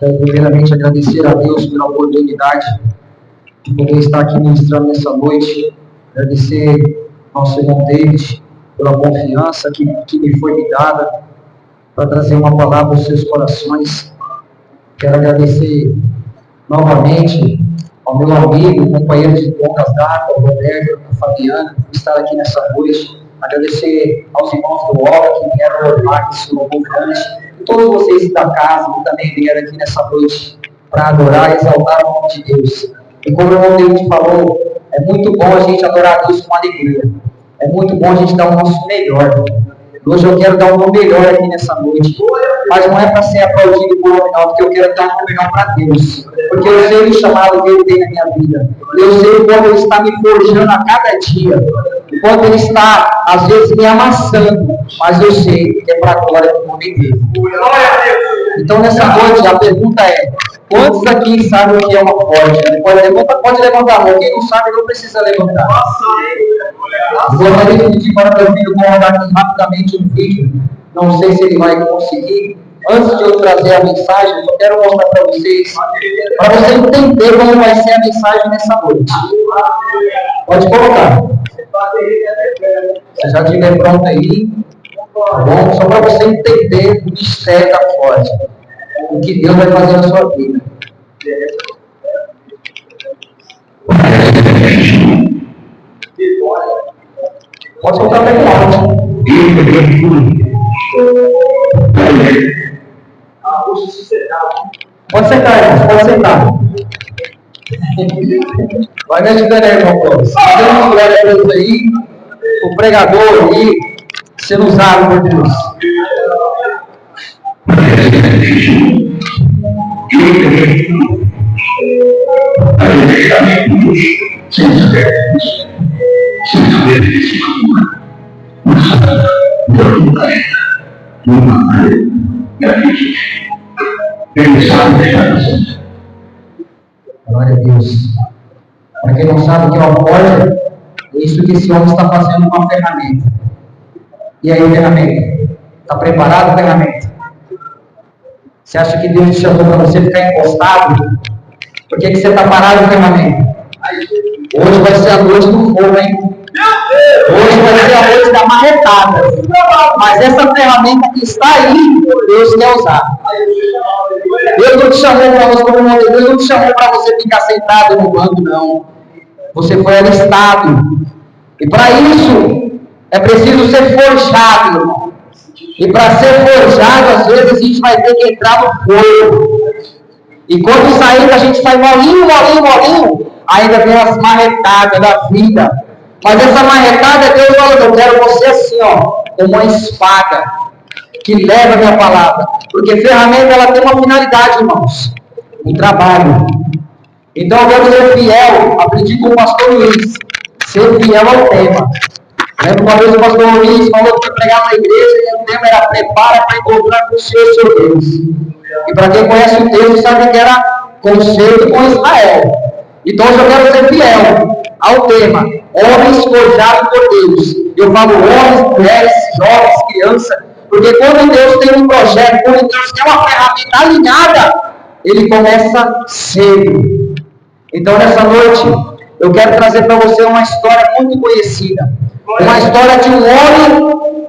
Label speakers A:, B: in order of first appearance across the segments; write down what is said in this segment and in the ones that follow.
A: Quero primeiramente agradecer a Deus pela oportunidade de poder estar aqui ministrando nessa noite. Agradecer ao nosso irmão David pela confiança que me foi dada para trazer uma palavra aos seus corações. Quero agradecer novamente ao meu amigo, companheiro de longas datas, Roberto, a Fabiana, por estar aqui nessa noite. Agradecer aos irmãos do OBA que vieram ornar esse louvor grande, e todos vocês da casa que também vieram aqui nessa noite para adorar e exaltar o nome de Deus. E como o irmão David falou, é muito bom a gente adorar a Deus com alegria. É muito bom a gente dar o nosso melhor. Hoje eu quero dar o meu melhor aqui nessa noite. Mas não é para ser aplaudido por homem, não, porque eu quero dar o meu melhor para Deus. Porque eu sei o chamado que Ele tem na minha vida. Eu sei o quanto Ele está me forjando a cada dia. O quanto Ele está, às vezes, me amassando. Mas eu sei que é para a glória do nome dEle. Então, nessa noite, a pergunta é: quantos aqui sabem o que é uma porta? Pode levantar a mão. Quem não sabe, não precisa levantar. Gostaria de pedir para meu filho colocar aqui rapidamente um vídeo. Não sei se ele vai conseguir. Antes de eu trazer a mensagem, eu quero mostrar para vocês, para você entender como vai ser a mensagem nessa noite. Pode colocar. Se já estiver pronto aí, tá bom? Só para você entender o mistério da forte. O que Deus vai fazer na sua vida. Pode soltar até com áudio. Pode sentar, irmãos, pode sentar. Vai me ajudando aí, irmão Clóvis. Dando glória a Deus aí, o pregador aí, sendo usado por Deus. Glória a Deus. Para quem não sabe o que é uma porta, é isso que esse homem está fazendo com a ferramenta. E aí, ferramenta? Está preparado a ferramenta? Você acha que Deus te chamou para você ficar encostado? Por que você está parado, ferramenta? Hoje vai ser a noite do fogo, hein? Hoje vai ser a noite da marretada. Mas essa ferramenta que está aí, Deus quer usar. Deus não te chamou para você, Deus não te chamou para você ficar sentado no banco, não. Você foi alistado. E para isso, é preciso ser forjado, irmão. E para ser forjado, às vezes a gente vai ter que entrar no fogo. E quando sair, a gente sai molinho, ainda vem as marretadas da vida. Mas essa marretada, Deus falou: eu quero você assim, ó, como uma espada que leva a minha palavra. Porque ferramenta, ela tem uma finalidade, irmãos: o trabalho. Então eu quero ser fiel. Aprendi com o pastor Luiz, ser fiel ao tema. Lembro uma vez o pastor Luiz falou que ia pregar na igreja e o tema era: prepara para encontrar com o Senhor, seu Deus. E para quem conhece o texto, sabe que era conceito com Israel. Então eu quero ser fiel ao tema: homens forjados por Deus. Eu falo homens, mulheres, jovens, crianças, porque quando Deus tem um projeto, quando Deus tem uma ferramenta alinhada, Ele começa cedo. Então nessa noite, eu quero trazer para você uma história muito conhecida. Uma história de um homem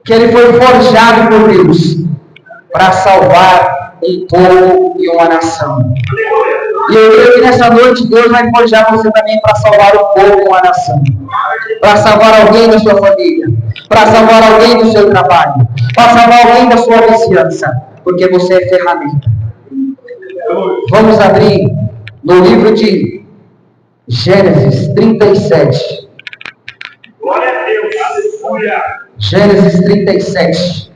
A: que ele foi forjado por Deus para salvar um povo e uma nação. E eu creio que nessa noite Deus vai forjar você também para salvar o povo e uma nação. Para salvar alguém da sua família. Para salvar alguém do seu trabalho. Para salvar alguém da sua vizinhança. Porque você é ferramenta. Vamos abrir no livro de Gênesis 37.
B: Glória a Deus, aleluia.
A: Gênesis 37.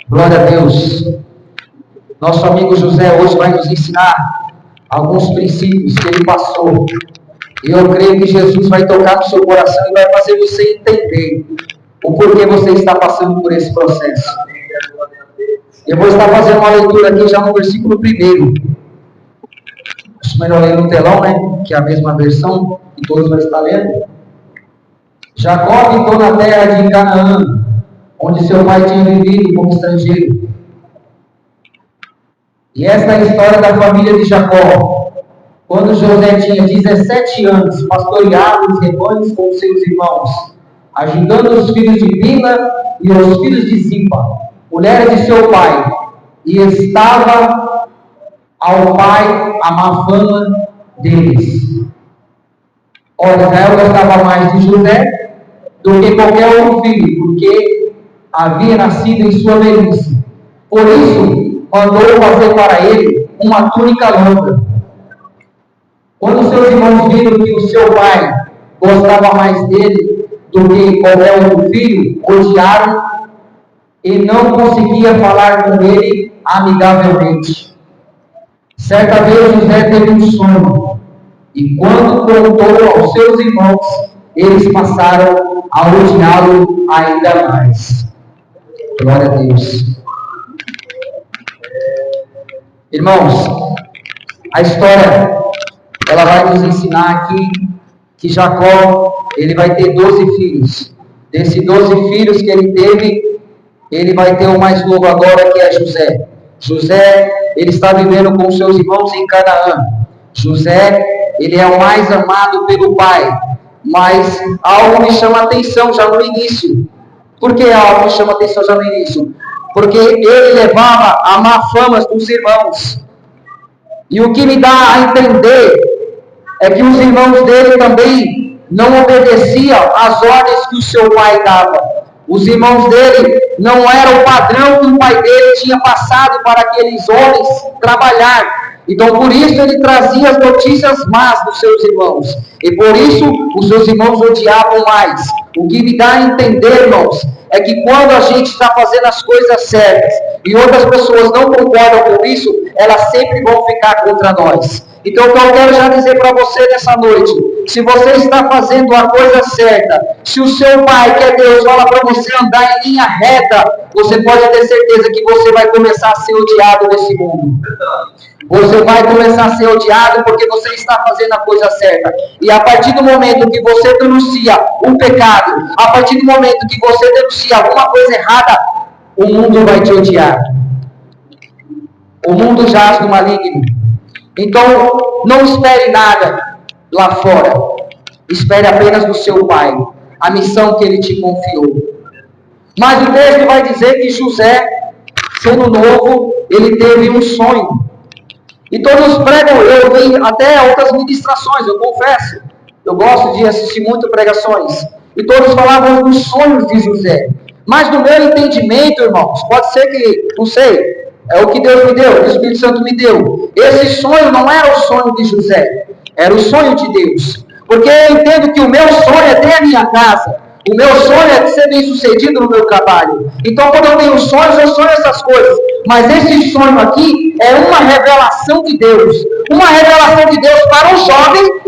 A: Glória a Deus. Nosso amigo José hoje vai nos ensinar alguns princípios que ele passou. E eu creio que Jesus vai tocar no seu coração e vai fazer você entender o porquê você está passando por esse processo. Eu vou estar fazendo uma leitura aqui já no versículo 1. Acho melhor ler no telão, né? Que é a mesma versão que todos vão estar lendo. Jacó habitou na terra de Canaã, onde seu pai tinha vivido como estrangeiro. E esta é a história da família de Jacó. Quando José tinha 17 anos, pastoreava os rebanhos com seus irmãos, ajudando os filhos de Bila e os filhos de Zipa, mulher de seu pai, e estava ao pai a má fama deles. Ora, Israel gostava mais de José do que qualquer outro filho, porque havia nascido em sua velhice. Por isso, mandou fazer para ele uma túnica longa. Quando seus irmãos viram que o seu pai gostava mais dele do que qualquer outro filho, odiaram e não conseguia falar com ele amigavelmente. Certa vez José teve um sonho, e quando contou aos seus irmãos, eles passaram a odiá-lo ainda mais. Glória a Deus. Irmãos, a história, ela vai nos ensinar aqui que Jacó, ele vai ter 12 filhos. Desses 12 filhos que ele teve, ele vai ter o mais novo agora, que é José. José, ele está vivendo com seus irmãos em Canaã. José, ele é o mais amado pelo pai. Mas algo me chama a atenção já no início. Por que algo me chama a atenção já no início? Porque ele levava a má fama dos irmãos. E o que me dá a entender é que os irmãos dele também não obedeciam às ordens que o seu pai dava. Os irmãos dele não eram o padrão que o pai dele tinha passado para aqueles homens trabalhar. Então, por isso, ele trazia as notícias más dos seus irmãos. E por isso, os seus irmãos odiavam mais. O que me dá a entender, irmãos, é que quando a gente está fazendo as coisas certas e outras pessoas não concordam com isso, elas sempre vão ficar contra nós. Então, o que eu quero já dizer para você nessa noite, se você está fazendo a coisa certa, se o seu pai, que é Deus, fala para você andar em linha reta, você pode ter certeza que você vai começar a ser odiado nesse mundo. Você vai começar a ser odiado porque você está fazendo a coisa certa. E a partir do momento que você denuncia um pecado, a partir do momento que você denuncia alguma coisa errada, o mundo vai te odiar. O mundo jaz no maligno. Então, não espere nada lá fora. Espere apenas do seu pai, a missão que ele te confiou. Mas o texto vai dizer que José, sendo novo, ele teve um sonho. E todos pregam, eu vi até outras ministrações, eu confesso. Eu gosto de assistir muito pregações. E todos falavam dos sonhos de José. Mas no meu entendimento, irmãos, pode ser que, não sei, é o que Deus me deu, o que o Espírito Santo me deu. Esse sonho não era o sonho de José, era o sonho de Deus. Porque eu entendo que o meu sonho é ter a minha casa. O meu sonho é ser bem sucedido no meu trabalho. Então, quando eu tenho sonhos, eu sonho essas coisas. Mas esse sonho aqui é uma revelação de Deus. Uma revelação de Deus para um jovem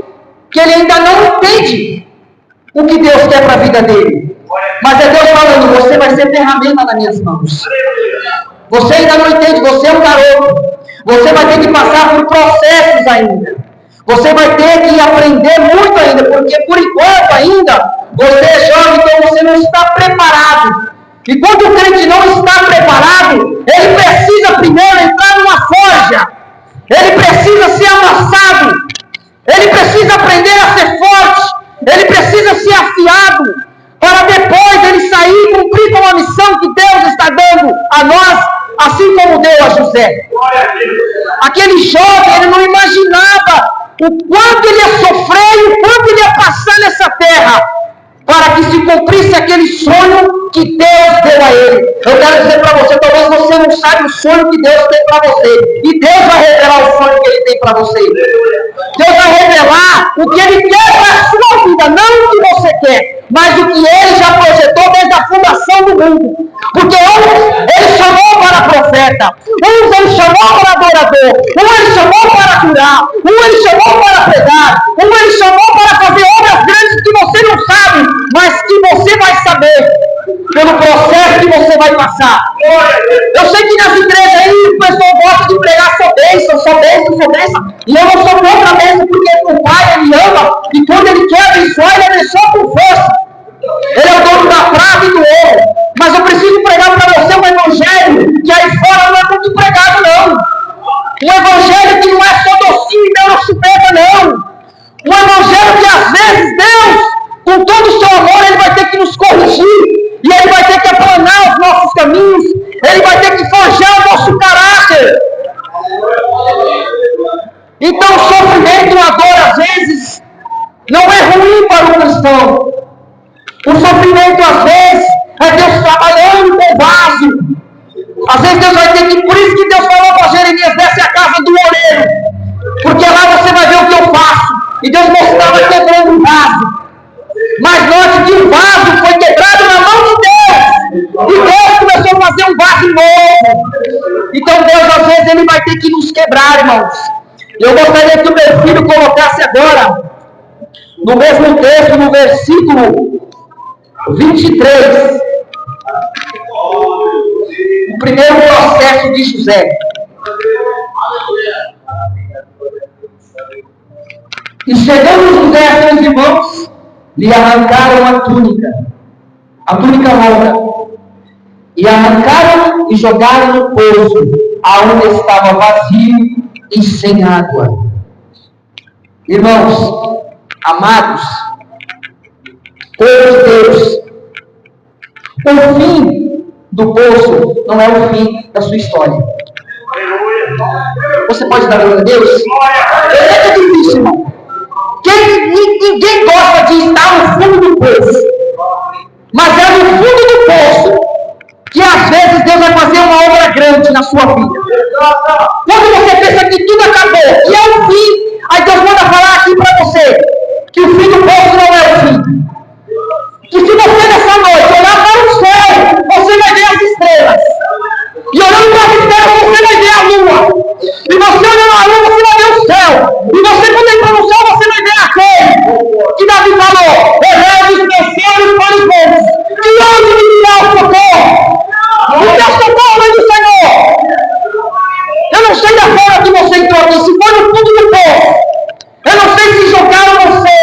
A: que ele ainda não entende o que Deus quer para a vida dele. Mas é Deus falando, você vai ser ferramenta nas minhas mãos. Você ainda não entende, você é um garoto. Você vai ter que passar por processos ainda. Você vai ter que aprender muito ainda, porque por enquanto ainda, você é jovem, então você não está preparado. E quando o crente não está preparado, ele precisa primeiro entrar numa forja. Ele precisa ser amassado. Ele precisa aprender a ser forte. Ele precisa ser afiado. Para depois ele sair e cumprir com a missão que Deus está dando a nós, assim como deu a José. Aquele jovem, ele não imaginava o quanto ele ia sofrer e o quanto ele ia passar nessa terra para que se cumprisse aquele sonho que Deus deu a ele. Eu quero dizer para você, talvez você não saiba o sonho que Deus tem para você. E Deus vai revelar o sonho que Ele tem para você. Deus vai revelar o que Ele quer para a sua vida, não o que você quer, mas o que Ele já projetou desde a fundação do mundo. Porque uns Ele chamou para profeta, uns Ele chamou para adorador, um Ele chamou para curar, um Ele chamou para pregar, um Ele chamou para fazer obras grandes que você não sabe, mas que você vai saber pelo processo que você vai passar. Eu sei que nas igrejas aí o pessoal gosta de pregar só bênção, e eu não sou contra a bênção, porque o Pai Ele ama, e quando Ele quer abençoar, Ele abençoa com força. Ele é o dono da prata e do ouro. Mas eu preciso pregar para você um evangelho que aí fora não é muito pregado, não. Então o sofrimento e a dor, às vezes, não é ruim para o cristão. O sofrimento, às vezes, é Deus trabalhando com o vaso. Às vezes Deus vai ter que... Por isso que Deus falou para Jeremias, desce a casa do oleiro. Porque lá você vai ver o que eu faço. E Deus mostrava quebrando o vaso. Mas note que o vaso foi quebrado na mão de Deus. E Deus começou a fazer um vaso novo. Então Deus, às vezes, Ele vai ter que nos quebrar, irmãos. Eu gostaria que o meu filho colocasse agora, no mesmo texto, no versículo 23, o primeiro processo de José. E chegando José a seus irmãos, lhe arrancaram a túnica longa, e arrancaram e jogaram no poço, aonde estava vazio e sem água. Irmãos, amados, povo de Deus, o fim do poço não é o fim da sua história. Você pode dar glória a Deus? É difícil, irmão. Ninguém gosta de estar no fundo do poço. Mas é no fundo do poço que às vezes Deus vai fazer uma obra grande na sua vida. Quando você pensa que tudo acabou e é o fim, aí Deus manda falar aqui para você que o fim do poço não é o fim. Que se você nessa noite olhar para o céu, você vai ver as estrelas. E olhando para as estrelas, você vai ver a lua. E você olhando a lua, você vai ver o céu. E você, quando entrar no céu, você vai ver aquele que Davi falou: eleve os meus olhos para os montes. De onde me virá o socorro? O teu socorro vem do Senhor. Eu não sei da forma que você entrou aqui, se foi no fundo do poço. Eu não sei se jogaram você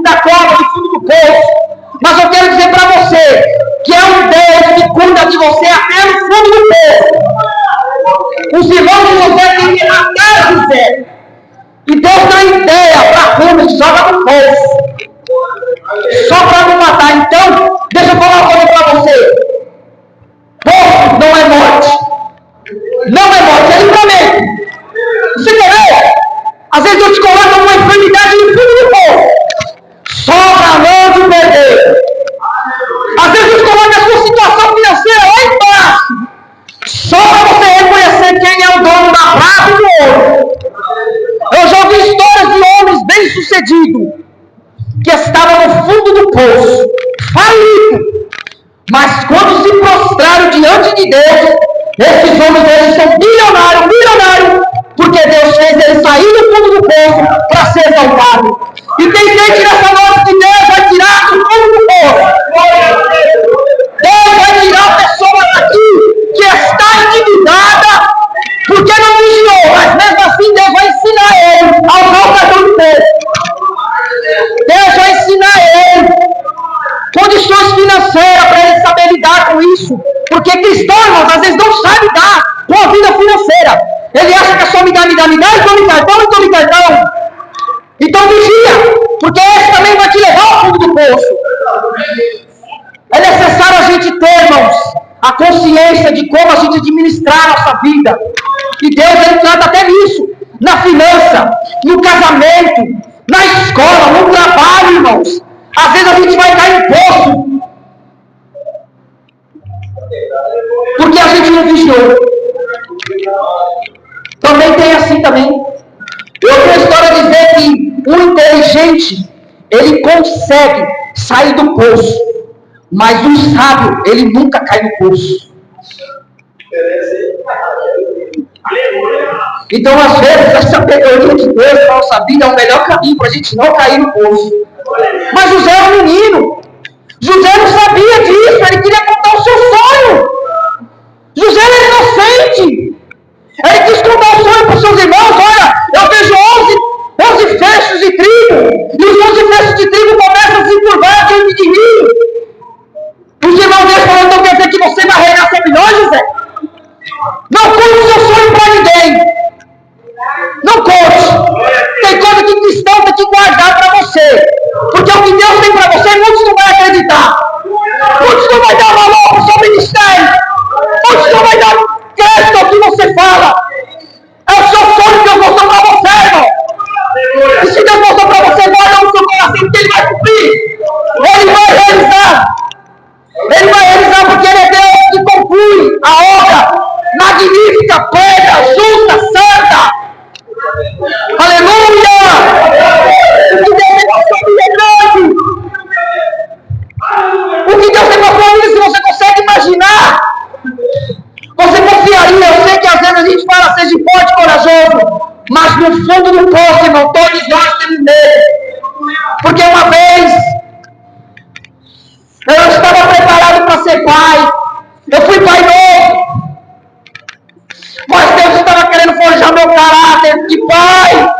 A: na cova do fundo do poço. Mas eu quero dizer para você que é um Deus que cuida de você até no fundo do poço. Os irmãos de José têm que matar José. E Deus dá ideia para Rubens, joga no poço. Só para não matar. Então, deixa eu falar uma coisa para você. Poço não é morte. Não é morte, é livramento. Você quer ver? Às vezes Deus te coloca uma enfermidade no fundo do poço. Só para não te perder. Às vezes Deus coloca a sua situação financeira lá embaixo. Só para você reconhecer quem é o dono da prata e do ouro. Eu já ouvi histórias de homens bem-sucedidos que estavam no fundo do poço, falido. Mas quando se prostraram diante de Deus, esses homens eles são milionários, porque Deus fez ele sair do fundo do poço para ser exaltado. E tem gente nessa noite que Deus vai tirar do fundo do poço. Deus vai tirar a pessoa daqui que está endividada, porque não vigiou, mas mesmo assim Deus vai ensinar ele ao não cartão do poço. Deus vai ensinar ele condições financeiras para ele saber lidar com isso. Porque cristão, irmãos, às vezes não sabe lidar com a vida financeira. Ele acha que é só me dá, e tome cartão. Então vigia, porque esse também vai te levar ao fundo do poço. É necessário a gente ter, irmãos, a consciência de como a gente administrar a nossa vida. E Deus, Ele trata até nisso. Na finança, no casamento, na escola, no trabalho, irmãos. Às vezes a gente vai cair em poço. Porque a gente não vigiou. Também tem assim também. Eu tenho a história de dizer que o inteligente, ele consegue sair do poço. Mas o sábio, ele nunca cai no poço. Então, às vezes, essa sabedoria de Deus na nossa vida é o melhor caminho para a gente não cair no poço. Mas José é um menino. José não sabia disso, ele queria contar o seu sonho. José era inocente. Ele quis contar o sonho para os seus irmãos. Olha, eu vejo 11 feixes de trigo. E os 11 feixes de trigo começam a se curvar diante de mim. Os irmãos dele falaram: então quer dizer que você vai reinar sobre nós, José? Não conte o seu sonho para ninguém. Não conte. Tem coisa que cristão tem que guardar para você. Porque o que Deus tem para você, muitos não vão acreditar. Muitos não vão dar valor para o seu ministério. Muitos não vão dar crédito ao que você fala. É o seu sonho que eu vou dar para você, irmão. justa, plena, justa, santa. Aleluia! O que Deus tem para sua vida é grande. O que Deus tem para sua vida, se você consegue imaginar, você confiaria. Eu sei que às vezes a gente fala, seja forte e corajoso, mas no fundo do poço, irmão, todos nós temos medo. Porque uma vez eu estava preparado para ser pai, eu fui pai novo, mas Deus estava querendo forjar meu caráter de pai.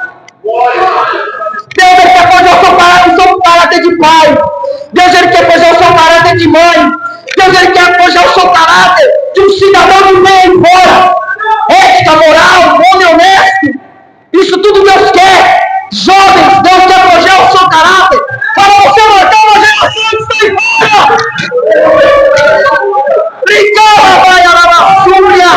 A: Deus ele quer forjar o seu caráter de pai. Deus ele quer forjar o seu caráter de mãe. Deus ele quer forjar o seu caráter de um cidadão que vem fora. Ética, moral, homem honesto. Isso tudo Deus quer. Jovens, Deus quer forjar o seu caráter. Para você marcar uma geração de sem fora. Brincava, vai, Arabasúria.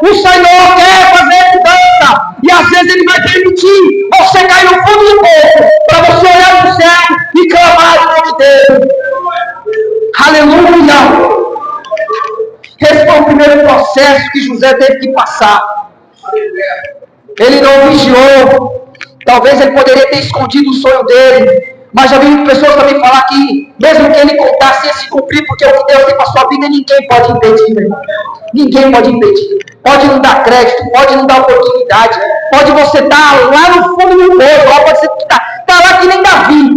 A: O Senhor quer fazer mudança. E às vezes Ele vai permitir você cair no fundo do poço. Para você olhar para o céu e clamar o nome dele. Aleluia. Esse foi o primeiro processo que José teve que passar. Ele não vigiou. Talvez ele poderia ter escondido o sonho dele. Mas já vi pessoas também falar que, mesmo que ele contasse, ia se cumprir, porque o que Deus tem para a sua vida, ninguém pode impedir, meu irmão. Ninguém pode impedir. Pode não dar crédito, pode não dar oportunidade. Pode você estar lá no fundo do poço, lá pode você estar lá que nem Davi.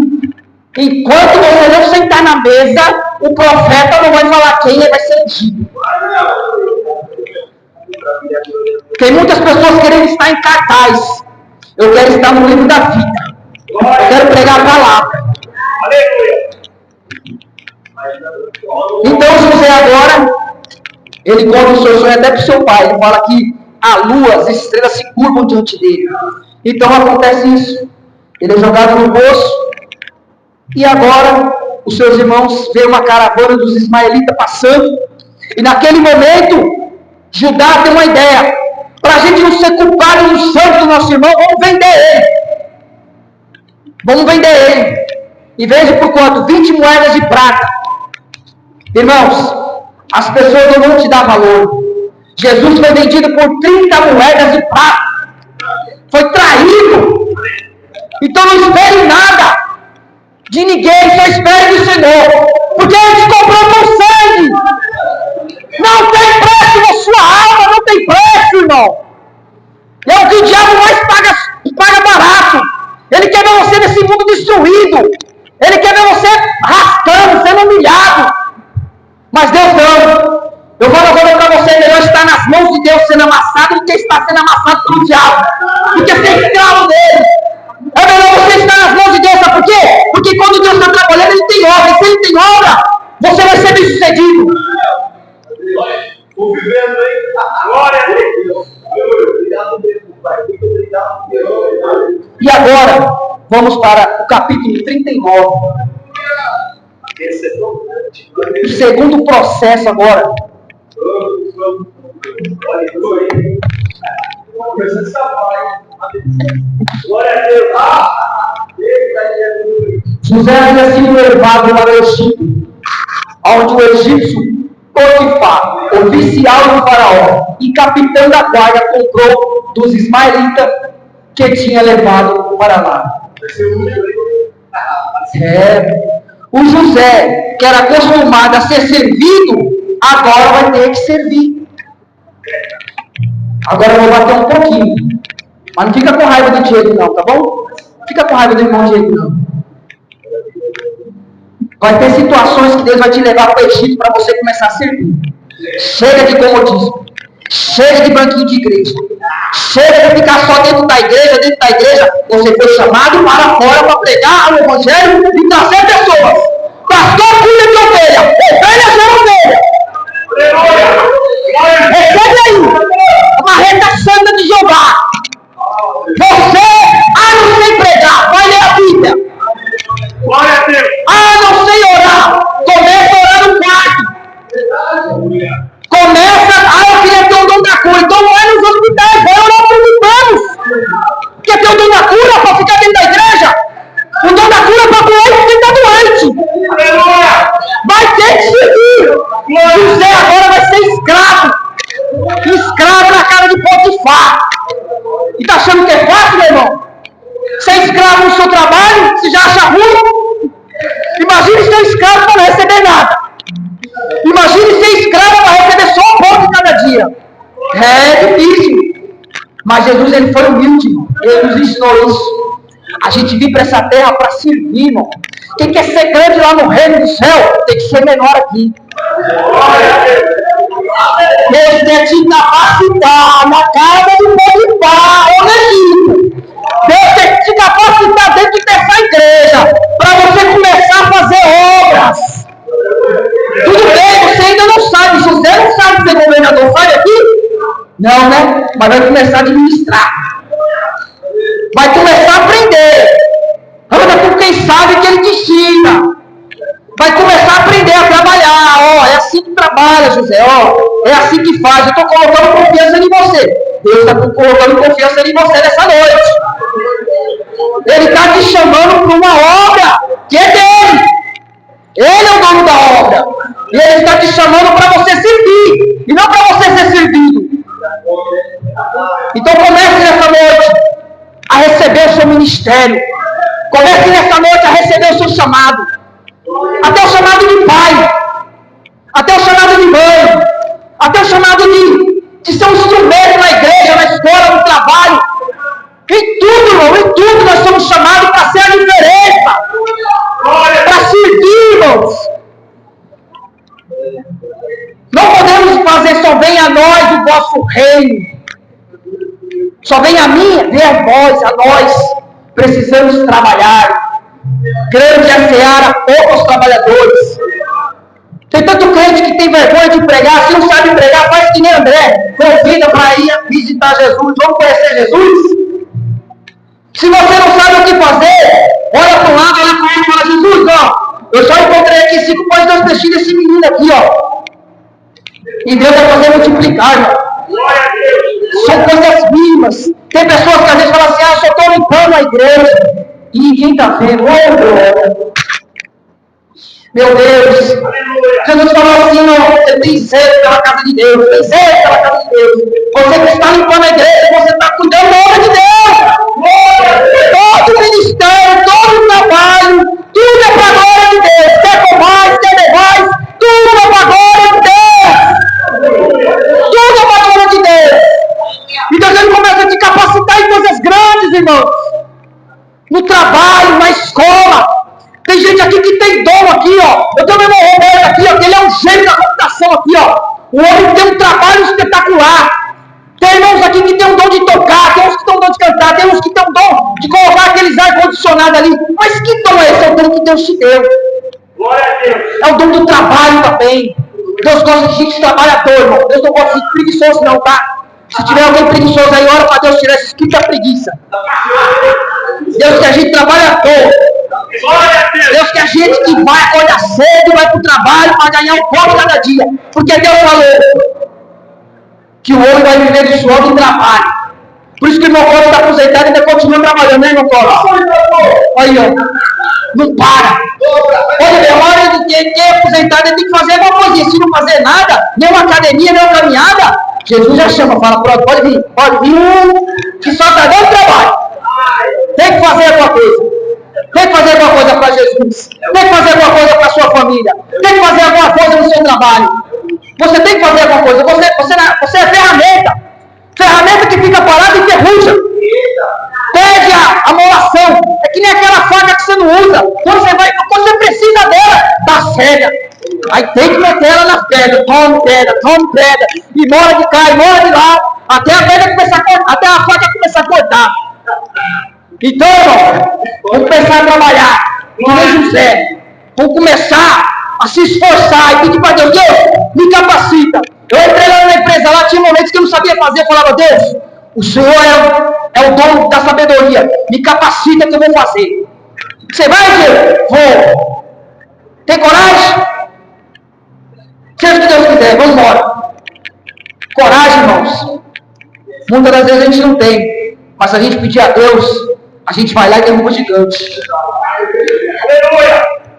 A: Enquanto você não sentar na mesa, o profeta não vai falar quem ele vai ser ungido. Tem muitas pessoas querendo estar em cartaz. Eu quero estar no livro da vida. Eu quero pregar a palavra. Então José agora, ele conta o seu sonho até para o seu pai. Ele fala que a lua, as estrelas se curvam diante dele. Então acontece isso. Ele é jogado no poço. E agora os seus irmãos veem uma caravana dos ismaelitas passando. E naquele momento, Judá tem uma ideia. Para a gente não ser culpado do sangue do nosso irmão, vamos vender ele. Vamos vender ele. E vende por quanto? 20 moedas de prata. Irmãos, as pessoas não vão te dar valor. Jesus foi vendido por 30 moedas de prata. Foi traído. Então não espere nada de ninguém, só espere do Senhor. Porque Ele te comprou com sangue. Não tem preço na sua alma, não tem preço, irmão. É o que o diabo mais paga barato. Ele quer ver você nesse mundo destruído. Ele quer ver você arrastando, sendo humilhado. Mas Deus não. Eu falo agora para você, melhor estar nas mãos de Deus sendo amassado do que estar sendo amassado pelo diabo. Porque você é escravo dele. É melhor você estar nas mãos de Deus, sabe por quê? Porque quando Deus está trabalhando, Ele tem obra. E se Ele tem obra, você vai ser bem sucedido.
B: Estou vivendo, hein? Glória a Deus. Obrigado, Pai. Muito obrigado.
A: E agora, vamos para o capítulo 39. O segundo processo agora.
B: Glória a Deus.
A: José havia sido levado para o Egito, onde o egípcio Potifar, oficial do faraó e capitão da guarda, comprou dos ismaelitas que tinha levado para lá. O José, que era acostumado a ser servido, agora vai ter que servir. Agora eu vou bater um pouquinho. Mas não fica com raiva do Diego não, tá bom? Não fica com raiva do irmão Diego não. Vai ter situações que Deus vai te levar para o Egito para você começar a servir. Chega de comodismo. Chega de banquinho de igreja. Chega de ficar só dentro da igreja. Dentro da igreja, você foi chamado para fora para pregar o evangelho e trazer pessoas. Pastor, cuida de ovelha. Ovelha é ovelha. Recebe aí. Uma reta santa de Jeová. Você, a não ser pregar, vai ler a Bíblia.
B: Glória a Deus.
A: Ah, não sei orar. Começa a orar no quarto. Começa, eu queria ter o dom da cura. Então vai nos hospitais, vai orar para os enfermos. Quer ter o dom da cura para ficar dentro da igreja? O dom da cura é para doente quem está doente. Vai ter que seguir. José agora vai ser escravo. Escravo na Mas Jesus, ele foi humilde, irmão. Ele nos ensinou isso. A gente vir para essa terra para servir, irmão. Quem quer ser grande lá no reino do céu, tem que ser menor aqui. Deus quer te capacitar na casa do Potifar, ô Egito. Deus quer te capacitar dentro dessa igreja, para você começar a fazer obras. Tudo bem, você ainda não sabe, José não sabe ser governador, sai daqui? Não, né? Mas vai começar a administrar. Vai começar a aprender. Anda com quem sabe que ele te ensina. Vai começar a aprender a trabalhar. Ó, é assim que trabalha, José. Ó, é assim que faz. Eu estou colocando confiança em você. Deus está colocando confiança em você nessa noite. Ele está te chamando para uma obra que é dele. Ele é o dono da obra. E ele está te chamando para você servir. E não para você ser servido. Então comece nessa noite a receber o seu ministério. Comece nessa noite a receber o seu chamado. Até o chamado de pai. Até o chamado de mãe. Até o chamado de ser um instrumento na igreja, na escola, no trabalho. Em tudo, irmão, em tudo nós somos chamados para ser a diferença. Para servir, irmãos. Não podemos fazer só venha a nós o vosso reino. Só vem a mim, vem a nós. Precisamos trabalhar. Grande é a seara, poucos trabalhadores. Tem tanto crente que tem vergonha de pregar, se não sabe pregar, faz que nem André. Convida para ir visitar Jesus, vamos conhecer Jesus. Se você não sabe o que fazer, olha para um lado, olha para ele e fala, Jesus, ó, eu só encontrei aqui 5 pães e 2 peixinhos desse menino aqui, ó. E Deus vai fazer multiplicar, irmão. São coisas mínimas. Tem pessoas que às vezes falam assim, eu só estou limpando a igreja. E ninguém está vendo. Meu Deus. Jesus falou assim, você tem sede pela casa de Deus. Tem sede pela casa de Deus. Você que está limpando a igreja, você está cuidando da obra de Deus. Todo o ministério, todo o trabalho, tudo é para a glória de Deus. Quer comais, quer bebais, tudo é para a glória de Deus. Tudo é para a glória de Deus. Então ele começa a te capacitar em coisas grandes, irmãos. No trabalho, na escola. Tem gente aqui que tem dom aqui, ó. Eu tenho meu irmão Roberto aqui, ó, que ele é um gênio da computação aqui, ó. O homem tem um trabalho espetacular. Tem irmãos aqui que tem um dom de tocar, tem uns que tem um dom de cantar, tem uns que tem um dom de colocar aqueles ar-condicionado ali. Mas que dom é esse? É o dom que Deus te deu. Glória a Deus. É o dom do trabalho também. Deus gosta de gente trabalhador, irmão. Deus não gosta de preguiçoso não, tá? Se tiver alguém preguiçoso aí, ora para Deus tirar esse espírito da preguiça. Deus quer gente trabalhador. Deus quer gente que vai acordar cedo e vai para o trabalho para ganhar o pão cada dia. Porque Deus falou que o homem vai viver de suor do trabalho. Por isso que o irmão Cláudio está aposentado e ainda continua trabalhando, né, irmão Cláudio? Aí, ó. Não para. Olha, a hora de quem é aposentado ele tem que fazer alguma coisa. Se não fazer nada, nem uma academia, nem uma caminhada, Jesus já chama, fala, pronto, pode vir, que só está dando trabalho. Tem que fazer alguma coisa. Tem que fazer alguma coisa para Jesus. Tem que fazer alguma coisa para a sua família. Tem que fazer alguma coisa no seu trabalho. Você tem que fazer alguma coisa. Você é ferramenta. Ferramenta que fica parada e ferruja. Pede a molação. É que nem aquela faca que você não usa. Quando você precisa dela, dá cega. Aí tem que meter ela nas pedras. Tome pedra. E mora de cá, e mora de lá. Até a pedra começar a cortar. Até a faca começar a cortar. Então, irmão, vamos começar a trabalhar. Nem José. Vamos começar a se esforçar e pedir para Deus, me capacita. Eu entrei lá na empresa, lá tinha momentos que eu não sabia fazer, eu falava, Deus, o Senhor é o dono da sabedoria, me capacita que eu vou fazer. Você vai, Deus? Vou. Tem coragem? Seja o que Deus quiser, vamos embora. Coragem, irmãos. Muitas das vezes a gente não tem, mas se a gente pedir a Deus, a gente vai lá e derruba o gigante.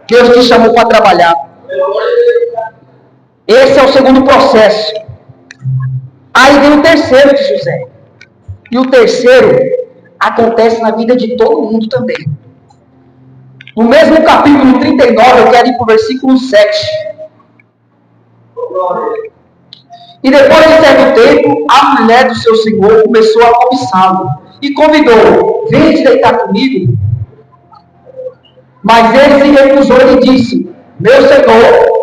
A: Deus te chamou para trabalhar. Esse é o segundo processo. Aí vem o terceiro de José. E o terceiro acontece na vida de todo mundo também. No mesmo capítulo 39, eu quero ir para o versículo 7. E depois de certo tempo, a mulher do seu senhor começou a cobiçá-lo e convidou: vem te deitar comigo. Mas ele se recusou e disse: meu senhor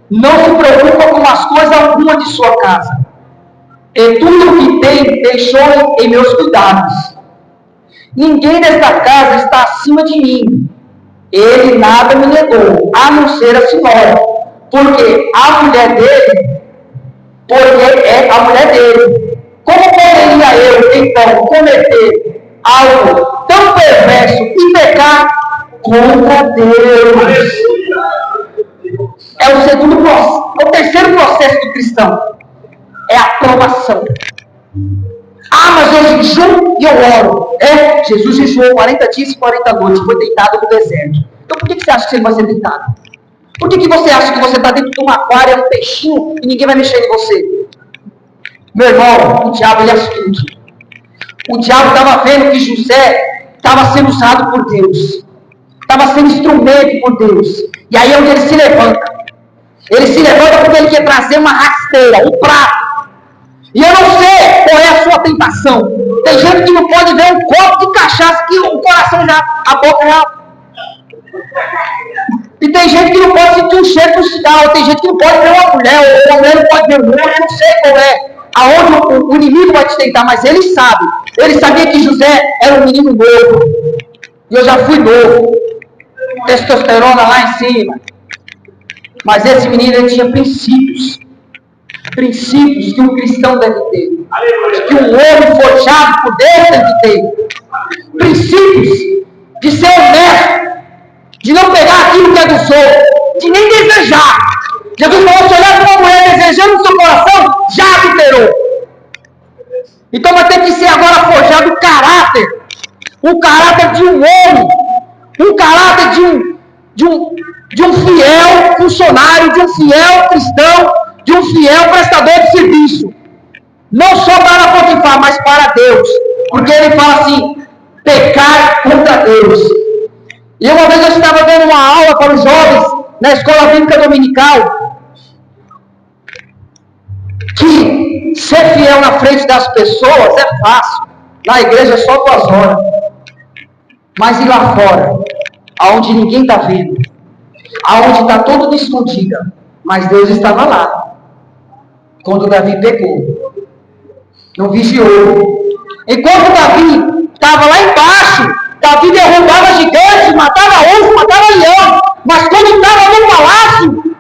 A: não se preocupa com as coisas alguma de sua casa, e tudo o que tem deixou em meus cuidados. Ninguém nesta casa está acima de mim. Ele nada me negou, a não ser a senhora, porque a mulher dele, porque é a mulher dele. Como poderia eu, então, cometer algo tão perverso e pecar contra Deus? É o segundo processo, é o terceiro processo do cristão. É a provação. Ah, mas eu jejuo e eu oro. Jesus jejuou 40 dias e 40 noites, foi deitado no deserto. Então por que você acha que ele vai ser deitado? Por que você acha que você está dentro de um aquário, é um peixinho, e ninguém vai mexer em você? Meu irmão, o diabo ele é astuto. O diabo estava vendo que José estava sendo usado por Deus. Estava sendo instrumento por Deus. E aí é onde ele se levanta. Ele se levanta porque ele quer trazer uma rasteira, um prato. E eu não sei qual é a sua tentação. Tem gente que não pode ver um copo de cachaça que o coração já, a boca já... E tem gente que não pode sentir o cheiro do cigarro. Tem gente que não pode ver uma mulher, ou uma mulher não pode ver um homem. Eu não sei qual é, aonde o inimigo vai te tentar, mas ele sabe. Ele sabia que José era um menino novo. E eu já fui novo. Testosterona lá em cima. Mas esse menino, ele tinha princípios. Princípios que um cristão deve ter. Que um homem forjado por Deus deve ter. Princípios de ser honesto. De não pegar aquilo que é do outros. De nem desejar. Jesus falou, se olhar para uma mulher desejando no seu coração, já adulterou. Então vai ter que ser agora forjado o caráter. O caráter de um homem. Um caráter de um fiel funcionário, de um fiel cristão, de um fiel prestador de serviço. Não só para Potifar, mas para Deus. Porque ele fala assim, pecar contra Deus. E uma vez eu estava dando uma aula para os jovens na escola bíblica dominical, que ser fiel na frente das pessoas é fácil. Na igreja é só 2 horas. Mas ir lá fora, aonde ninguém está vendo, aonde está tudo escondida, mas Deus estava lá. Quando Davi pecou, não vigiou. Enquanto Davi estava lá embaixo, Davi derrubava gigantes, matava urso, matava leão. Mas quando estava no palácio,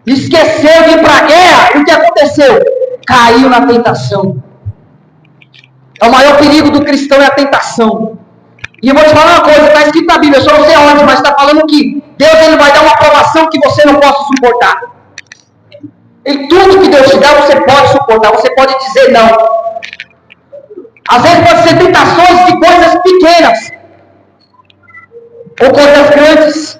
A: esqueceu de ir para a guerra. O que aconteceu? Caiu na tentação. É o maior perigo do cristão é a tentação. E eu vou te falar uma coisa, está escrito na Bíblia, eu só não sei onde, mas está falando que Deus ele vai dar uma provação que você não possa suportar. Em tudo que Deus te dá, você pode suportar, você pode dizer não. Às vezes pode ser tentações de coisas pequenas, ou coisas grandes,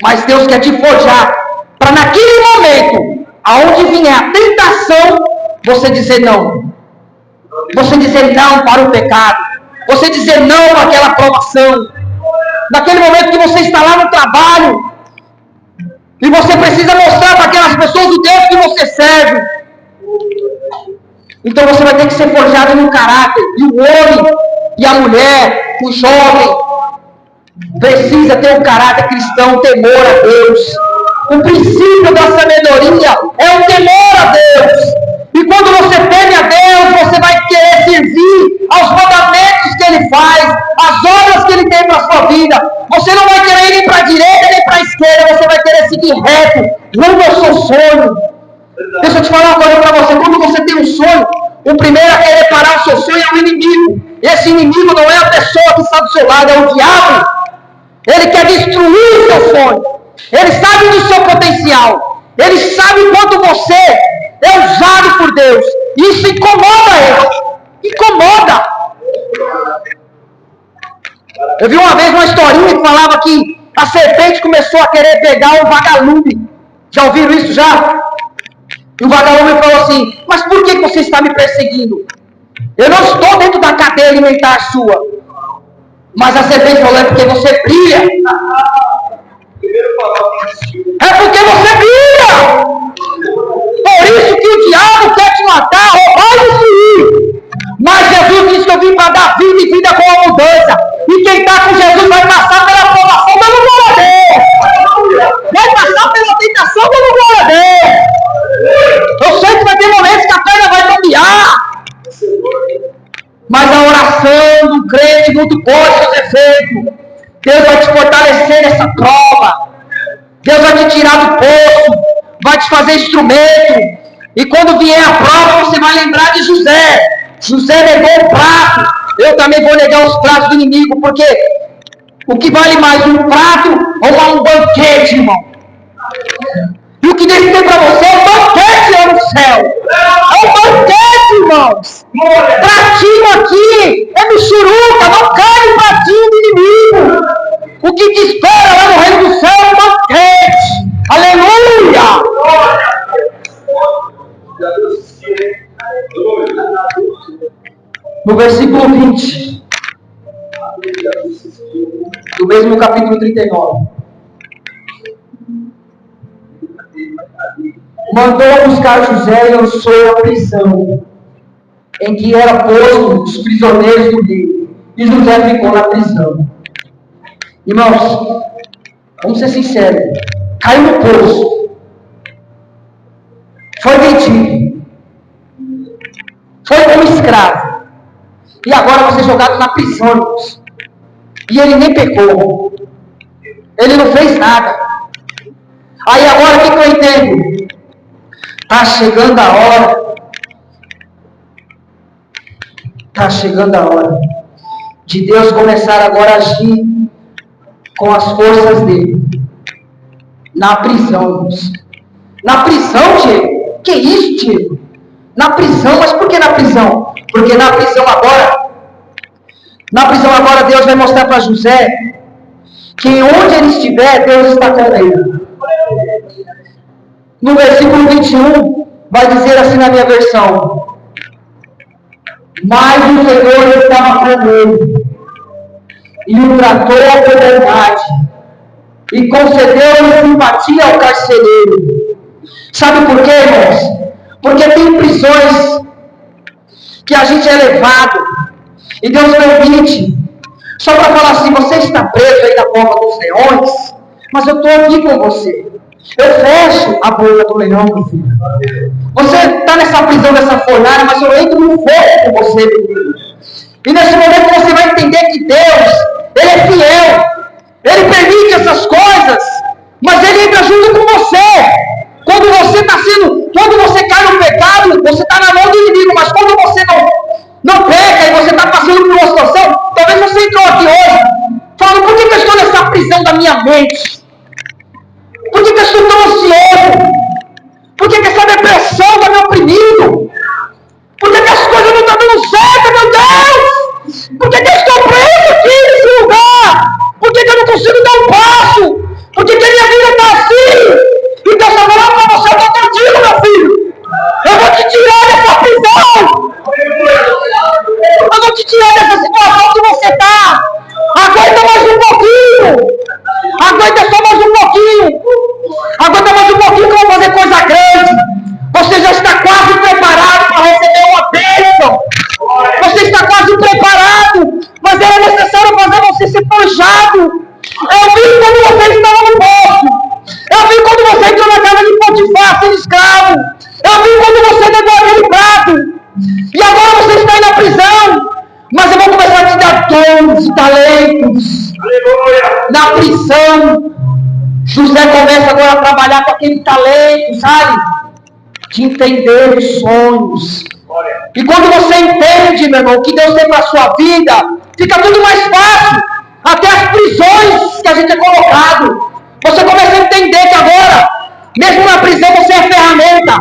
A: mas Deus quer te forjar, para naquele momento, aonde vier a tentação, você dizer não. Você dizer não para o pecado. Você dizer não para aquela provação. Naquele momento que você está lá no trabalho, e você precisa mostrar para aquelas pessoas o Deus que você serve. Então você vai ter que ser forjado no caráter. E o homem, e a mulher, o jovem, precisa ter um caráter cristão, temor a Deus. O princípio da sabedoria é o temor a Deus. E quando você teme a Deus, você vai querer servir aos mandamentos que Ele faz, às obras que Ele tem para a sua vida. Você não vai querer ir nem para a direita nem para a esquerda, você vai querer seguir reto, rumo ao seu sonho. Deixa eu te falar uma coisa para você, quando você tem um sonho, o primeiro a querer parar o seu sonho é o inimigo. Esse inimigo não é a pessoa que está do seu lado, é o diabo. Ele quer destruir o seu sonho. Ele sabe do seu potencial. Ele sabe quanto você é usado por Deus. Isso incomoda ele. Incomoda. Eu vi uma vez uma historinha que falava que a serpente começou a querer pegar um vagalume. Já ouviram isso já? E o vagalume falou assim, mas por que você está me perseguindo? Eu não estou dentro da cadeia alimentar sua. Mas a serpente falou, é porque você brilha. É porque você brilha. Por isso que o te matar, roubar e destruir. Mas Jesus disse que eu vim para dar vida e vida com abundância. E quem está com Jesus vai passar pela provação dando glória a Deus. Vai passar pela tentação dando glória a Deus. Eu sei que vai ter momentos que a perna vai cambiar. Mas a oração do crente muito pode seus efeitos. Deus vai te fortalecer nessa prova. Deus vai te tirar do poço. Vai te fazer instrumento. E quando vier a prova, você vai lembrar de José. José negou o prato. Eu também vou negar os pratos do inimigo. Porque o que vale mais, um prato ou um banquete, irmão? E o que Deus tem para você é um banquete lá no céu. É um banquete, irmãos. Pratinho aqui é michuruca, não cai no pratinho do inimigo. O que te espera lá no reino do céu é um banquete. Aleluia! No versículo 20 do mesmo capítulo 39, mandou buscar José e lançou a prisão em que era posto os prisioneiros do rei, e José ficou na prisão. Irmãos, vamos ser sinceros, caiu no poço, foi vendido, foi como escravo, e agora vai ser jogado na prisão, irmãos. E ele nem pecou, ele não fez nada. Aí agora o que eu entendo? Está chegando a hora, está chegando a hora de Deus começar agora a agir com as forças dele na prisão, irmãos. Na prisão, Diego? Que isso, Diego? Na prisão, mas por que na prisão? Porque na prisão agora Deus vai mostrar para José que onde ele estiver, Deus está com ele. No versículo 21, vai dizer assim na minha versão: mas o Senhor estava com ele, e o tratou com verdade, e concedeu-lhe simpatia ao carcereiro. Sabe por quê, irmãos? Porque tem prisões que a gente é levado, e Deus permite, só para falar assim: você está preso aí na boca dos leões, mas eu estou aqui com você. Eu fecho a boca do leão, meu filho. Você está nessa prisão, nessa fornalha, mas eu entro no fogo com você, meu filho. E nesse momento você vai entender que Deus, Ele é fiel. Ele permite essas coisas, mas Ele entra junto com você. Quando você cai no pecado, você está na mão do inimigo, mas quando você não peca e você está passando por uma situação, talvez você entrou aqui hoje, falando: por que eu estou nessa prisão da minha mente? Por que eu estou tão ansioso? Por que essa depressão está me oprimindo? Por que as coisas não estão dando certo, meu Deus? Por que eu estou preso aqui nesse lugar? Por que eu não consigo dar um passo? Por que a minha vida está assim? E Deus está falando para você: eu estou contigo, meu filho. Eu vou te tirar dessa prisão. Eu vou te tirar dessa situação que você está. Aguenta mais um pouquinho. Aguenta só mais um pouquinho. Aguenta mais um pouquinho que eu vou fazer coisa grande. Você já está quase preparado para receber uma bênção. Você está quase preparado. Mas era necessário fazer você ser forjado. Eu vi quando você estava no poço. Eu vi quando você entrou na casa de Potifar sendo escravo. Eu vi quando você negou aquele prato. E agora você está aí na prisão. Mas eu vou começar a te dar dons e talentos. Aleluia. Na prisão, José começa agora a trabalhar com aquele talento, sabe? De entender os sonhos. E quando você entende, meu irmão, o que Deus tem para a sua vida, fica tudo mais fácil. Até as prisões que a gente é colocado. Você começa a entender que agora, mesmo na prisão, você é ferramenta.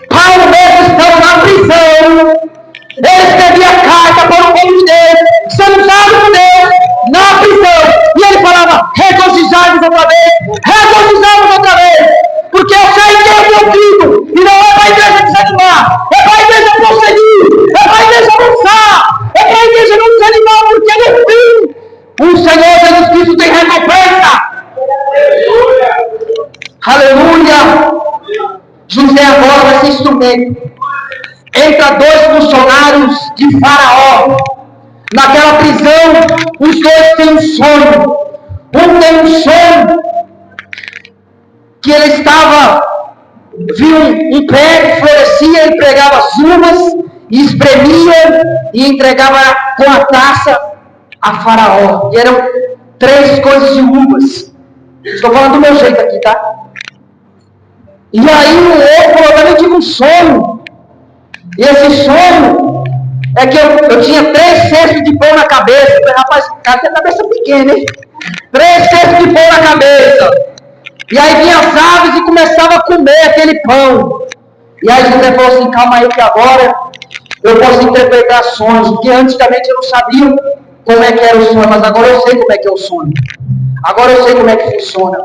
A: Paulo mesmo estava na prisão. Ele escrevia carta para o povo dele, sendo usado por Deus na prisão. E ele falava: regozijai-vos outra vez, regozijai-vos outra vez. Porque eu sei que é meu filho. E não é para a igreja desanimar, é para a igreja prosseguir, é para a igreja avançar, é para a igreja não desanimar, porque no fim o Senhor Jesus Cristo tem recompensa. Aleluia. Aleluia. José agora vai ser dois funcionários de Faraó. Naquela prisão, os dois têm um sonho. Um tem um sonho que ele viu um pé que florescia, ele pegava as uvas, e espremia e entregava com a taça a Faraó. E eram 3 coisas de uvas. Estou falando do meu jeito aqui, tá? E aí o outro falou, também tive um sonho. E esse sonho é que eu tinha 3 cestos de pão na cabeça. Eu falei, rapaz, cara tem a cabeça pequena, hein? 3 cestos de pão na cabeça. E aí vinha as aves e começava a comer aquele pão. E aí José falou assim, calma aí que agora eu posso interpretar sonhos. Porque antigamente eu não sabia como é que era o sonho, mas agora eu sei como é que é o sonho. Agora eu sei como é que funciona.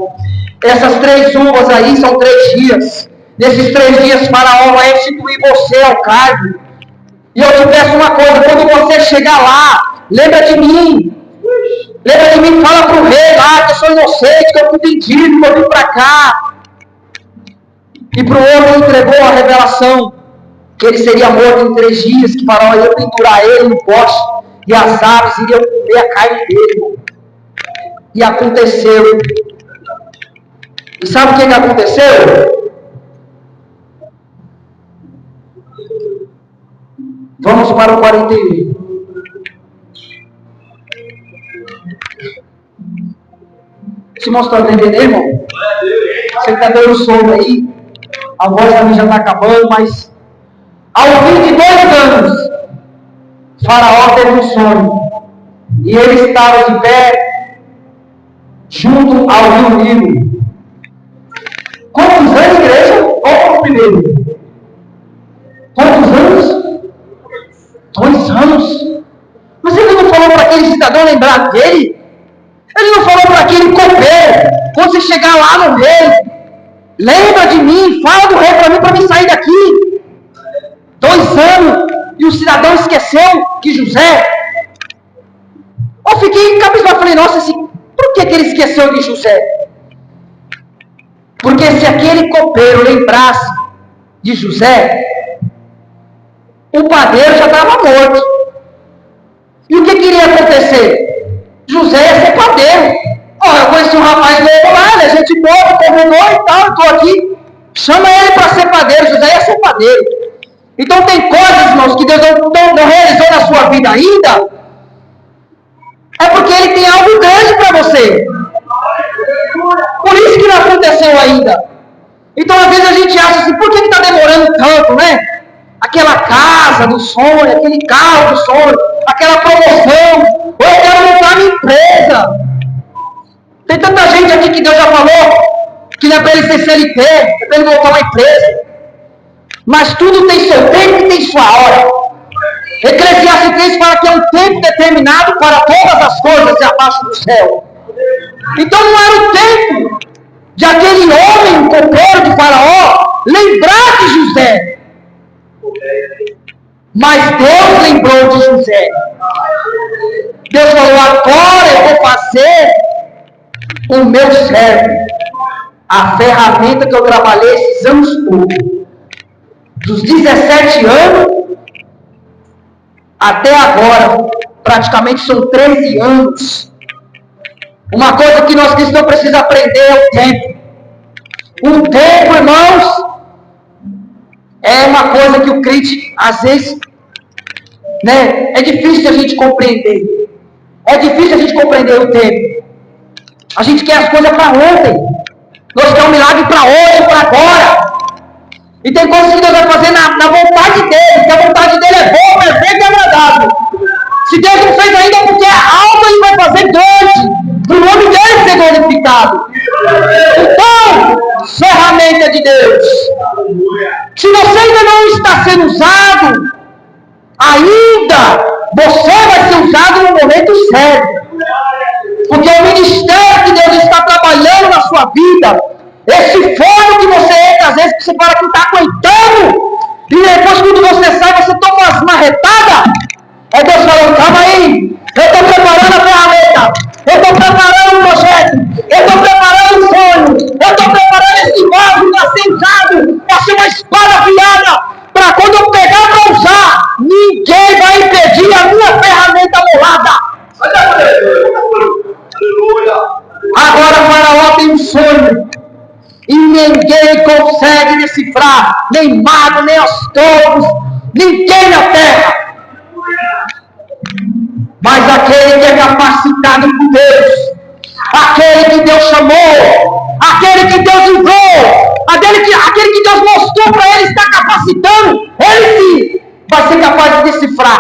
A: Essas 3 uvas aí são 3 dias. Nesses 3 dias, Faraó vai instituir você ao cargo. E eu te peço uma coisa, quando você chegar lá, lembra de mim. Lembra de mim, fala para o rei lá, que eu sou inocente, que eu fui vendido, que eu vim para cá. E para o homem entregou a revelação, que ele seria morto em 3 dias, que Faraó ia pendurar ele no poste, e as aves iriam comer a carne dele. E aconteceu. E sabe o que aconteceu? Vamos para o 41. Esse irmão está entendendo, irmão? Você está dando sono aí? A voz também já está acabando, mas ao fim de 2 anos, Faraó teve um sonho. E ele estava de pé junto ao rio Nilo. Quantos anos, igreja? Qual foi o primeiro? Quantos anos? 2 anos. Mas ele não falou para aquele cidadão lembrar dele? Ele não falou para aquele copeiro, quando você chegar lá no rei, lembra de mim, fala do rei para mim sair daqui. 2 anos, e o cidadão esqueceu que José. Eu fiquei cabisbaixo, falei, nossa, por que ele esqueceu de José? Porque se aquele copeiro lembrasse de José, o padeiro já estava morto. E o que iria acontecer? José ia ser padeiro. Eu conheci um rapaz novo lá, ele é gente boa, convidou e tal, eu estou aqui. Chama ele para ser padeiro, José ia ser padeiro. Então tem coisas, irmãos, que Deus não realizou na sua vida ainda, é porque Ele tem algo grande para você. Por isso que não aconteceu ainda. Então às vezes a gente acha assim, por que está demorando tanto, né? Aquela casa do sonho, aquele carro do sonho, aquela promoção, ou eu quero montar minha empresa. Tem tanta gente aqui que Deus já falou que não é para ele ser CLT, é para ele montar uma empresa. Mas tudo tem seu tempo e tem sua hora. Eclesiastes 3 fala que é um tempo determinado para todas as coisas abaixo do céu. Então não era o tempo de aquele homem, o copeiro de Faraó, lembrar de José. Mas Deus lembrou de José. Deus falou, agora eu vou fazer o meu servo, a ferramenta que eu trabalhei esses anos todos. Dos 17 anos até agora, praticamente são 13 anos. Uma coisa que nós cristãos precisamos aprender é o tempo. O tempo, irmãos, é uma coisa que o crente, às vezes, né, é difícil a gente compreender. É difícil a gente compreender o tempo. A gente quer as coisas para ontem. Nós queremos um milagre para hoje, para agora. E tem coisas que Deus vai fazer na vontade dele, que a vontade dele é boa, perfeita e agradável. Se Deus não fez ainda, porque é algo ele vai fazer grande, para o nome dele ser glorificado. Então, ferramenta de Deus. Se você ainda não está sendo usado, ainda você vai ser usado no momento certo. Porque o ministério que Deus está trabalhando na sua vida, esse fogo que você entra, às vezes você fala que não está aguentando, e depois quando você sai, você toma umas marretadas. É Deus falando, calma aí, eu estou preparando a ferramenta, eu estou preparando o projeto, eu estou preparando o sonho, eu estou preparando esse vaso para ser usado, para ser uma espada afiada, para quando eu pegar para usar, nem mago, nem astrólogos, ninguém na terra. Mas aquele que é capacitado por Deus, aquele que Deus chamou, aquele que Deus enviou, aquele que Deus mostrou para ele estar capacitando, ele sim vai ser capaz de decifrar.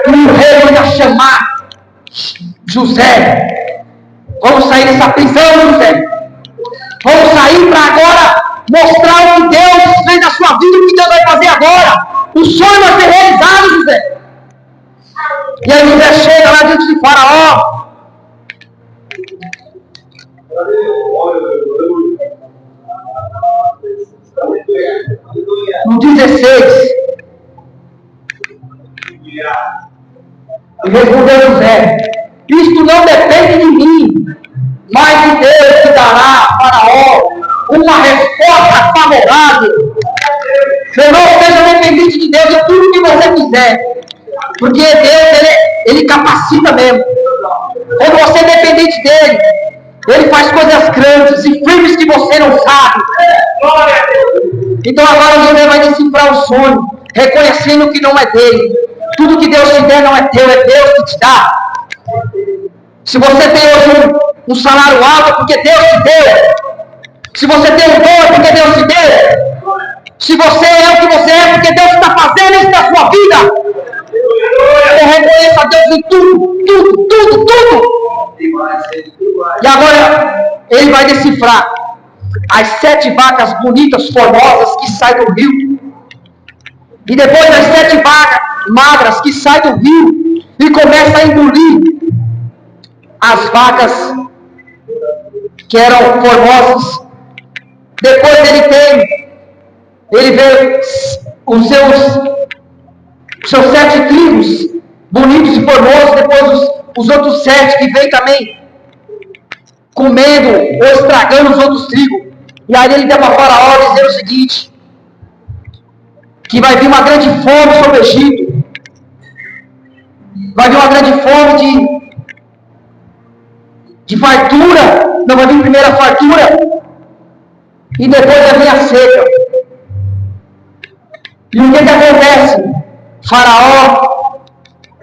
A: E o rei vai chamar José. Vamos sair dessa prisão, José. Vamos sair para agora mostrar o que Deus fez na sua vida, o que Deus vai fazer agora. O sonho vai ser realizado, José. E aí José chega lá diante de Faraó. No 16. E respondeu José: isto não depende de mim, mas de Deus que dará a Faraó uma resposta favorável. Você não seja dependente de Deus em tudo que você quiser, porque Deus, ele capacita mesmo. Quando você é dependente dele, ele faz coisas grandes e firmes que você não sabe. Então agora José vai decifrar o sonho, reconhecendo que não é dele. Tudo que Deus te der não é teu, é Deus que te dá. Se você tem hoje um salário alto, é porque Deus te deu. Se você tem um dom, é porque Deus te deu. Se você é o que você é, porque Deus está fazendo isso na sua vida. Eu reconheço a Deus em tudo. E agora ele vai decifrar as 7 vacas bonitas, formosas que saem do rio. E depois das 7 vacas magras que saem do rio e começa a engolir as vacas que eram formosas. Depois ele vê os seus 7 trigos bonitos e formosos. Depois os outros 7 que vêm também comendo ou estragando os outros trigos. E aí ele dá para Faraó dizer o seguinte: que vai vir uma grande fome sobre o Egito. Vai vir uma grande fome de fartura. Não, vai vir primeiro a fartura e depois vai vir a seca. E o que acontece? Faraó,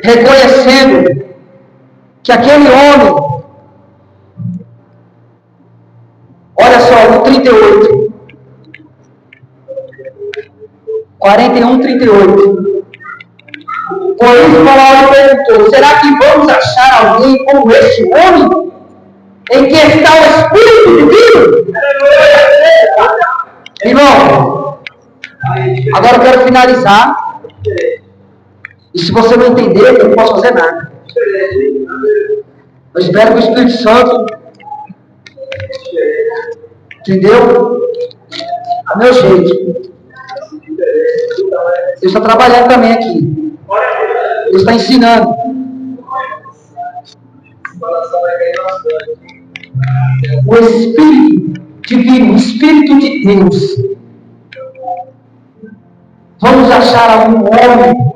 A: reconhecendo que aquele homem, olha só, o 38, 41, 38. Por isso Faraó lhe perguntou: será que vamos achar alguém como este homem, em que está o Espírito Divino? Irmão, agora eu quero finalizar. E se você não entender, eu não posso fazer nada. Eu espero que o Espírito Santo, entendeu? A meu jeito. Ele está trabalhando também aqui. Ele está ensinando. O Espírito Divino, o Espírito de Deus. Vamos achar algum homem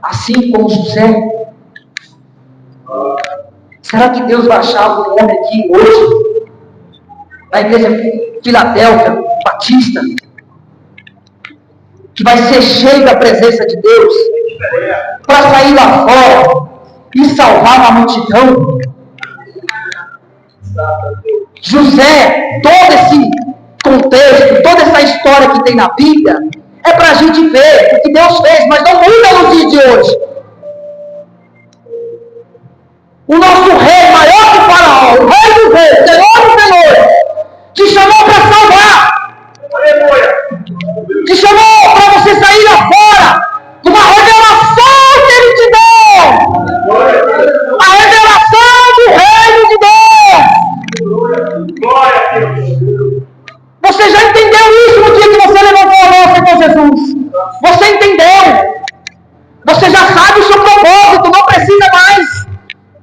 A: assim como José? Será que Deus vai achar algum homem aqui hoje, na igreja Filadélfia Batista, que vai ser cheio da presença de Deus, para sair lá fora e salvar uma multidão? José, todo esse contexto, toda essa história que tem na Bíblia, é para a gente ver o que Deus fez, mas não muda nos dias de hoje. O nosso rei, maior que Faraó, o rei dos reis, Senhor dos senhores, te chamou para salvar. Te chamou para você sair lá fora com uma revelação que Ele te deu. A revelação do reino de Deus. Você já entendeu isso no dia que você levantou a mão com Jesus? Você entendeu? Você já sabe o seu propósito, não precisa mais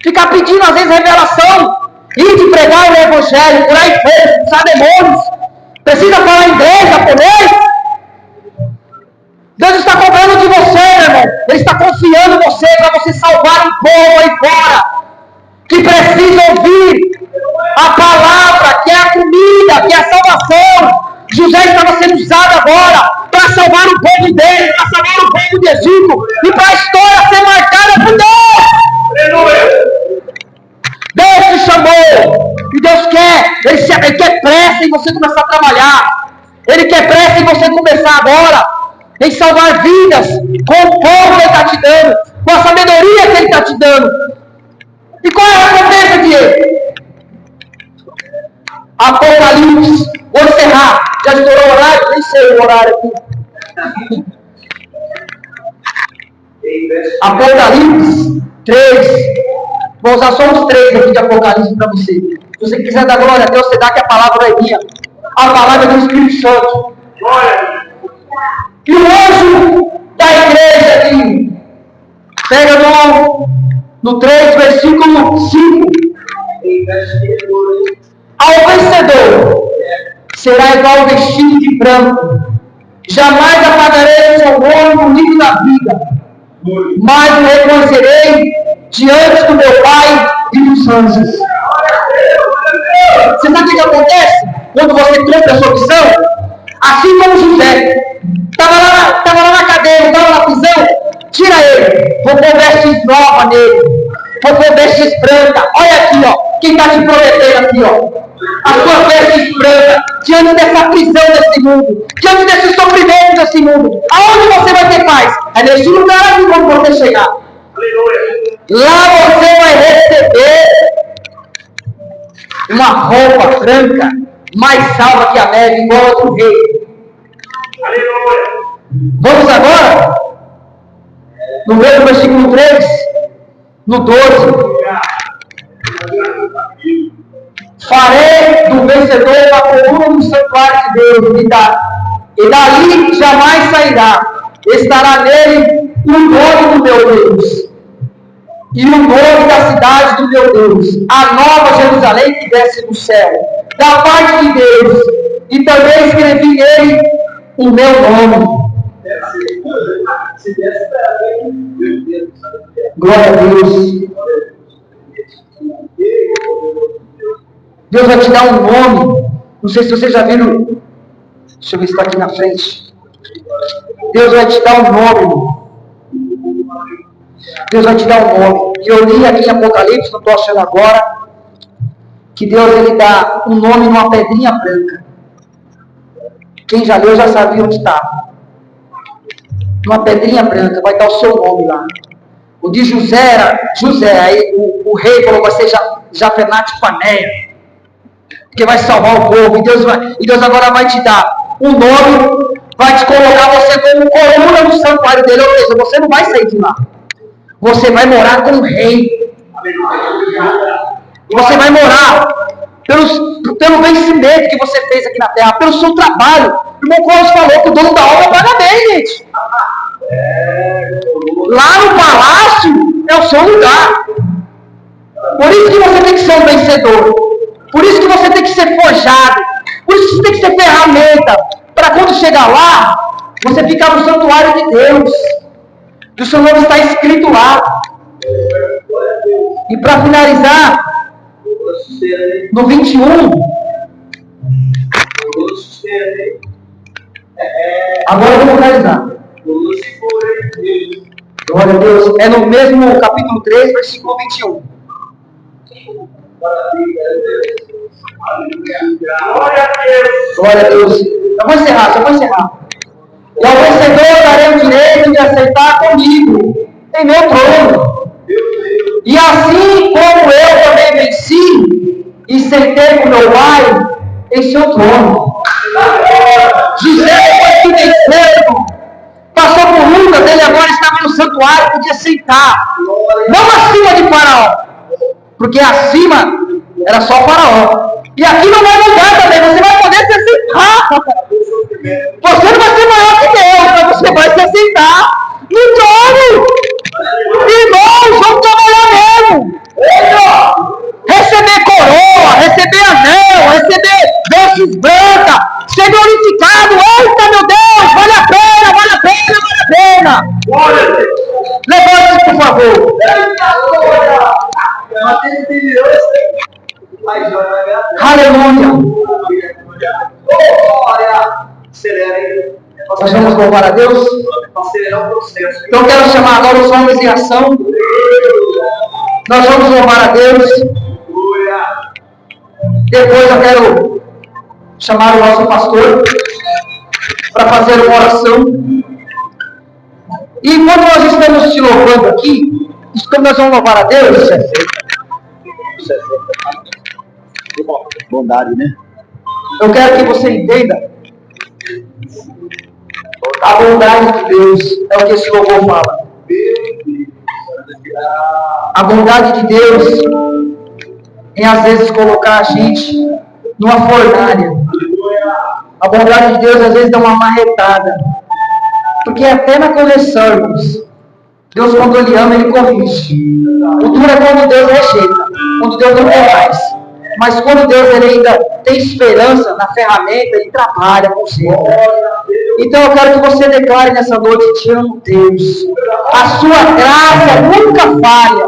A: ficar pedindo às vezes revelação e de pregar o evangelho, por aí fora, expulsar demônios. Precisa falar inglês, japonês? Deus está cobrando de você, meu irmão. Ele está confiando em você para você salvar um povo aí fora que precisa ouvir a palavra, que é a comida, que é a salvação, José estava sendo usado agora para salvar o povo dele, para salvar o povo de Egito e para a história ser marcada por Deus.
B: Aleluia.
A: Deus te chamou e Deus quer, Ele quer pressa em você começar a trabalhar. Ele quer pressa em você começar agora, em salvar vidas, com o povo que Ele está te dando, com a sabedoria que Ele está te dando. E qual é a recompensa de Ele? Apocalipse. Vou encerrar. Já estourou o horário? Nem sei o horário aqui. Apocalipse 3. Vou usar só uns 3 aqui de Apocalipse para você. Se você quiser dar glória a Deus, você dá que a palavra é minha. A palavra do Espírito Santo.
B: Glória.
A: E o anjo da igreja aqui, pega no 3, versículo 5. Ao vencedor será igual vestido de branco. Jamais apagarei o seu nome no livro da vida, mas o reconhecerei diante do meu Pai e dos anjos. Você sabe o que acontece quando você cumpre a sua missão? Assim como José estava lá na cadeia, estava na prisão, tira ele, vou pôr vestes novas nele, vou pôr vestes brancas. Olha aqui, ó, quem está te prometendo aqui, ó. A sua vestes branca, diante dessa prisão desse mundo, diante desse sofrimento desse mundo, aonde você vai ter paz? É nesse lugar aqui quando você chegar.
B: Aleluia.
A: Lá você vai receber uma roupa branca, mais salva que a neve, igual a do rei.
B: Aleluia.
A: Vamos agora? No mesmo versículo 3, no 12. Farei do vencedor uma coluna no santuário de Deus, e dali jamais sairá. Estará nele o nome do meu Deus, e o nome da cidade do meu Deus, a nova Jerusalém que desce do céu, da parte de Deus, e também escrevi nele o meu nome. Glória a Deus. Deus vai te dar um nome. Não sei se vocês já viram. Deixa eu ver se está aqui na frente. Deus vai te dar um nome. Deus vai te dar um nome. E eu li aqui em Apocalipse, não estou achando agora, que Deus ele dá um nome numa pedrinha branca. Quem já leu já sabia onde está. Uma pedrinha branca, vai estar o seu nome lá. O de José era José, aí o rei falou, vai ser Jafenate Paneia, que vai salvar o povo, e Deus agora vai te dar um nome, vai te colocar você como coluna no santuário dele, ou seja, você não vai sair de lá, você vai morar com o rei, você vai morar pelo vencimento que você fez aqui na terra, pelo seu trabalho. O irmão Carlos falou que o dono da obra paga bem, gente. Lá no palácio é o seu lugar. Por isso que você tem que ser um vencedor. Por isso que você tem que ser forjado. Por isso que você tem que ser ferramenta. Para quando chegar lá, você ficar no santuário de Deus. E o seu nome está escrito lá. E para finalizar, no 21, agora eu vou finalizar. Glória a Deus. É no mesmo capítulo 3, versículo 21.
B: Glória a Deus.
A: Glória a Deus. Eu vou encerrar, só vou encerrar. E ao vencedor darei o direito de aceitar comigo em meu trono. E assim como eu também venci e sentei com meu Pai em seu trono. José, depois que venceu, passou por lutas, ele agora estava no santuário, podia sentar. Não acima de Faraó, porque acima era só Faraó. E aqui não vai mudar também, você vai poder se sentar. Você não vai ser maior que Deus, mas você vai se assentar no trono. Irmãos, vamos trabalhar mesmo. Receber coroa, receber anel, receber vestes brancas, ser glorificado. Eita, meu Deus, vale a pena, vale a pena, vale a pena. Levante-se, por favor. Aleluia.
B: acelerem.
A: Nós vamos louvar a Deus.
B: Acelerar o processo.
A: Então eu quero chamar agora os homens em ação. Nós vamos louvar a Deus. Depois eu quero chamar o nosso pastor para fazer uma oração. E enquanto nós estamos te louvando aqui, como nós vamos louvar a Deus,
C: Bondade, né?
A: eu quero que você entenda a bondade de Deus. É o que esse louvor fala. A bondade de Deus em às vezes colocar a gente numa fornalha. A bondade de Deus às vezes dá uma marretada. Porque é até na correção, irmãos. Deus, quando Ele ama, Ele corrige. O duro é quando Deus rejeita. Quando Deus não quer mais. Mas quando Deus ele ainda tem esperança na ferramenta, Ele trabalha com você. Então eu quero que você declare nessa noite: te amo, Deus. A sua graça nunca falha.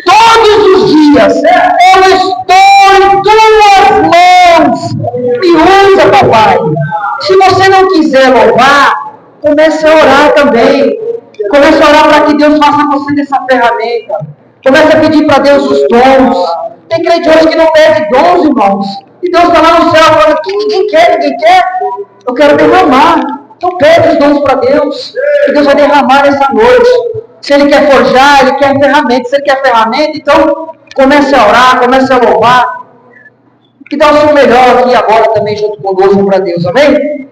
A: Todos os dias eu estou em tuas mãos. Me usa, papai. Se você não quiser louvar, comece a orar também. Comece a orar para que Deus faça você dessa ferramenta. Comece a pedir para Deus os dons. Tem crente hoje que não pede dons, irmãos. E Deus está lá no céu falando que ninguém quer. Eu quero derramar. Então pede os dons para Deus. Que Deus vai derramar nessa noite. Se Ele quer forjar, Ele quer ferramenta. Se Ele quer ferramenta, então comece a orar, comece a louvar. E dá o seu melhor aqui agora também junto conosco para Deus. Amém?